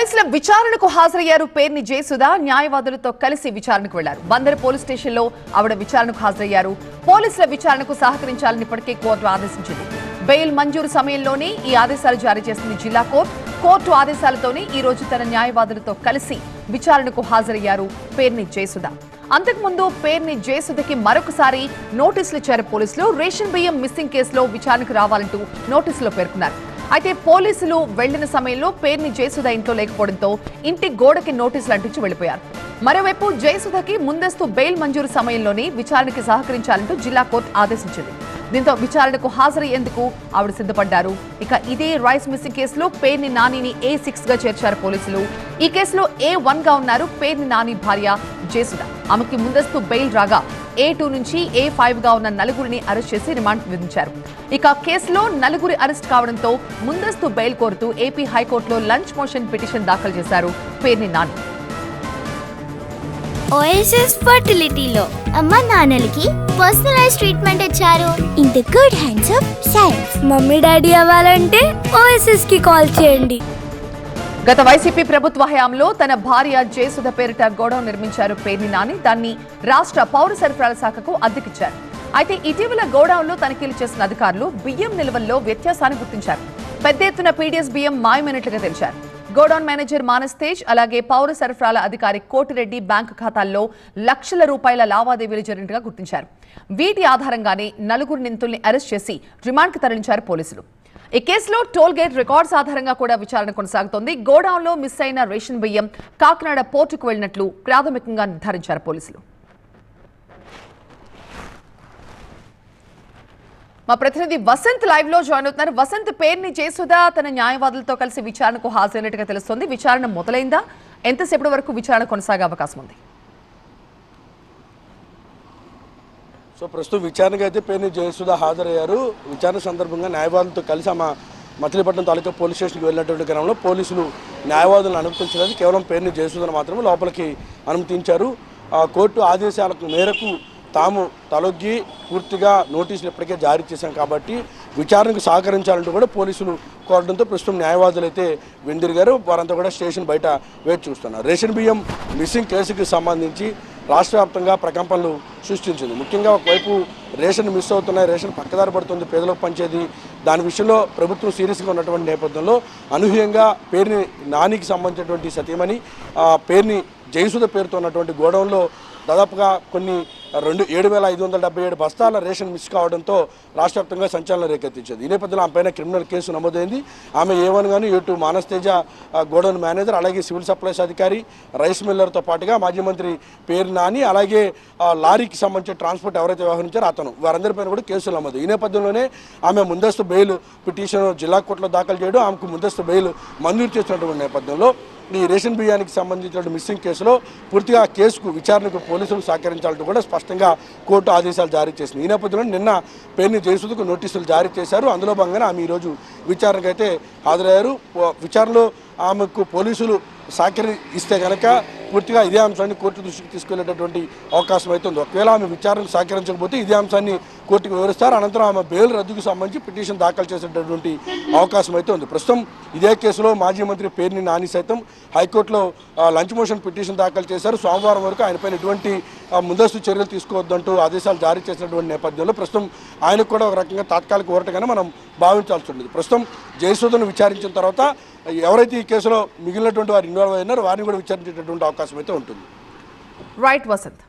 పోలీసుల విచారణకు హాజరయ్యారు పేర్ని జయసుధా. న్యాయవాదులతో కలిసి విచారణకు వెళ్లారు. బందర్ పోలీస్ స్టేషన్లో ఆవిడ విచారణకు హాజరయ్యారు. పోలీసుల విచారణకు సహకరించాలని ఇప్పటికే కోర్టు ఆదేశించింది. బెయిల్ మంజూరు సమయంలోనే ఈ ఆదేశాలు జారీ చేసింది జిల్లా కోర్టు. కోర్టు ఆదేశాలతోనే ఈ రోజు తన న్యాయవాదులతో కలిసి విచారణకు హాజరయ్యారు పేర్ని జయసుధా. అంతకుముందు పేర్ని జయసుధకి మరొకసారి నోటీసులు ఇచ్చారు పోలీసులు. రేషన్ బియ్యం మిస్సింగ్ కేసులో విచారణకు రావాలంటూ నోటీసులో పేర్కొన్నారు. అయితే పోలీసులు వెళ్లిన సమయంలో పేర్ని జయసుధ ఇంట్లో లేకపోవడంతో ఇంటి గోడకి నోటీసులు అంటించి వెళ్లిపోయారు. మరోవైపు జయసుధకి ముందస్తు బెయిల్ మంజూరు సమయంలోనే విచారణకి సహకరించాలంటూ జిల్లా కోర్టు ఆదేశించింది. దీంతో విచారణకు హాజరయ్యేందుకు ఆవిడ సిద్ధపడ్డారు. ఇక ఇదే రైస్ మిస్సింగ్ కేసులో పేర్ని నానిని A6 గా చేర్చారు పోలీసులు. ఈ కేసులో A1 గా ఉన్నారు పేర్ని నాని భార్య జయసుధ. ఆమెకి ముందస్తు బెయిల్ రాగా A2 నుంచి A5 గా ఉన్న నలుగురిని అరెస్ట్ చేసి రిమాండ్ విధించారు. ఇక కేసులో నలుగురి అరెస్ట్ కావడంతో ముందస్తు బెయిల్ కోరుతూ ఏపీ హైకోర్టులో లంచ్ మోషన్ పిటిషన్ దాఖలు చేశారు పేర్ని నాని. ఓఎస్ఎస్ ఫర్టిలిటీలో అమ్మ నాన్నలకి పర్సనలైజ్ ట్రీట్మెంట్ ఇచ్చారు. In the good hands of science. Mummy daddy అవ్వాలంటే ఓఎస్ఎస్ కి కాల్ చేయండి. గత వైసీపీ ప్రభుత్వ హయాంలో తన భార్య జయసుధ పేరిట గోడౌన్ నిర్మించారు పేర్ని నాని. దాన్ని రాష్ట్ర పౌర సరఫరాల శాఖకు అద్దెకిచ్చారు. అయితే ఇటీవల గోడౌన్లో తనిఖీలు చేసిన అధికారులు బియ్యం నిల్వల్లో వ్యత్యాసాన్ని గుర్తించారు. పెద్ద ఎత్తున పీడీఎస్ బియ్యం మాయమైనట్లుగా తెలిచారు. గోడౌన్ మేనేజర్ మానస్ తేజ్ అలాగే పౌర సరఫరాల అధికారి కోటిరెడ్డి బ్యాంకు ఖాతాల్లో లక్షల రూపాయల లావాదేవీలు జరిగినట్టుగా గుర్తించారు. వీటి ఆధారంగానే నలుగురు నిందితుల్ని అరెస్ట్ చేసి రిమాండ్కు తరలించారు పోలీసులు. ఈ కేసులో టోల్ గేట్ రికార్డ్స్ ఆధారంగా కూడా విచారణ కొనసాగుతోంది. గోడౌన్లో మిస్ అయిన రేషన్ బియ్యం కాకినాడ పోర్టుకు వెళ్లినట్లు ప్రాథమికంగా నిర్ధారించారు పోలీసులు. మా ప్రతినిధి వసంత్ లైవ్ లో జాయిన్ అవుతున్నారు. వసంత్, పేర్ని జయసుధ తన న్యాయవాదులతో కలిసి విచారణకు హాజరైనట్టుగా తెలుస్తోంది. విచారణ మొదలైందా? ఎంతసేపటి వరకు విచారణ కొనసాగే అవకాశం ఉంది? ప్రస్తుతం విచారణకు అయితే పేర్ని జయసుధ హాజరయ్యారు. విచారణ సందర్భంగా న్యాయవాదులతో కలిసి ఆమె మచిలీపట్నం తాలూకా పోలీస్ స్టేషన్కి వెళ్ళినటువంటి క్రమంలో పోలీసులు న్యాయవాదులను అనుమతించలేదు. కేవలం పేర్ని జయసుధను మాత్రమే లోపలికి అనుమతించారు. కోర్టు ఆదేశాలకు మేరకు తాము తలొగ్గి పూర్తిగా నోటీసులు ఇప్పటికే జారీ చేశాం కాబట్టి విచారణకు సహకరించాలంటూ కూడా పోలీసులు కోరడంతో ప్రస్తుతం న్యాయవాదులు అయితే వెండిరిగారు. వారంతా కూడా స్టేషన్ బయట వేచి చూస్తున్నారు. రేషన్ బియ్యం మిస్సింగ్ కేసుకి సంబంధించి రాష్ట్ర వ్యాప్తంగా ప్రకంపనలు సృష్టించింది. ముఖ్యంగా ఒకవైపు రేషన్ మిస్ అవుతున్నాయి, రేషన్ పక్కదారి పడుతుంది, పేదలకు పంచేది. దాని విషయంలో ప్రభుత్వం సీరియస్గా ఉన్నటువంటి నేపథ్యంలో అనూహ్యంగా పేర్ని నానికి సంబంధించినటువంటి సతీమణి పేర్ని జయసుధ పేరుతో ఉన్నటువంటి గోడౌన్లో దాదాపుగా కొన్ని 7,577 బస్తాల రేషన్ మిస్ కావడంతో రాష్ట్ర వ్యాప్తంగా సంచలనం రేకెత్తించింది. ఈ నేపథ్యంలో ఆమె పైన క్రిమినల్ కేసు నమోదైంది. ఆమె A1 గాను A2 Manas Teja godown manager, అలాగే సివిల్ సప్లైస్ అధికారి, రైస్ మిల్లర్తో పాటుగా మాజీ మంత్రి పేరు నాని, అలాగే లారీకి సంబంధించిన ట్రాన్స్పోర్ట్ ఎవరైతే వ్యవహరించారో అతను, వారందరిపైన కూడా కేసులు నమోదు. ఈ నేపథ్యంలోనే ఆమె ముందస్తు బెయిల్ పిటిషన్ జిల్లా కోర్టులో దాఖలు చేయడం, ఆమెకు ముందస్తు బెయిల్ మంజూరు చేస్తున్నటువంటి నేపథ్యంలో ఈ రేషన్ బియ్యానికి సంబంధించిన మిస్సింగ్ కేసులో పూర్తిగా కేసుకు విచారణకు పోలీసులు సహకరించాలంటూ కూడా స్పష్టంగా కోర్టు ఆదేశాలు జారీ చేసింది. ఈ నేపథ్యంలో నిన్న పేర్ని జయసుధకు నోటీసులు జారీ చేశారు. అందులో భాగంగా ఆమె ఈరోజు విచారణకు అయితే హాజరయ్యారు. విచారణలో ఆమెకు పోలీసులు సహకరిస్తే కనుక పూర్తిగా ఇదే అంశాన్ని కోర్టు దృష్టికి తీసుకెళ్లేటటువంటి అవకాశం అయితే ఉంది. ఒకవేళ ఆమె విచారణకు సహకరించకపోతే ఇదే అంశాన్ని కోర్టుకు వివరిస్తారు. అనంతరం ఆమె బెయిల్ రద్దుకు సంబంధించి పిటిషన్ దాఖలు చేసేటటువంటి అవకాశం అయితే ఉంది. ప్రస్తుతం ఇదే కేసులో మాజీ మంత్రి పేర్ని నాని సైతం హైకోర్టులో లంచ్ మోషన్ పిటిషన్ దాఖలు చేశారు. సోమవారం వరకు ఆయనపైన ఎటువంటి ముందస్తు చర్యలు తీసుకోవద్దంటూ ఆదేశాలు జారీ చేసినటువంటి నేపథ్యంలో ప్రస్తుతం ఆయనకు కూడా ఒక రకంగా తాత్కాలిక ఊరటగానే మనం భావించాల్సి ఉంటుంది. ప్రస్తుతం జయసుధను విచారించిన తర్వాత ఎవరైతే ఈ కేసులో మిగిలినటువంటి వారు ఇన్వాల్వ్ అయినారో వారిని కూడా విచారించేటటువంటి అవకాశం అయితే ఉంటుంది. రైట్ వసంత్.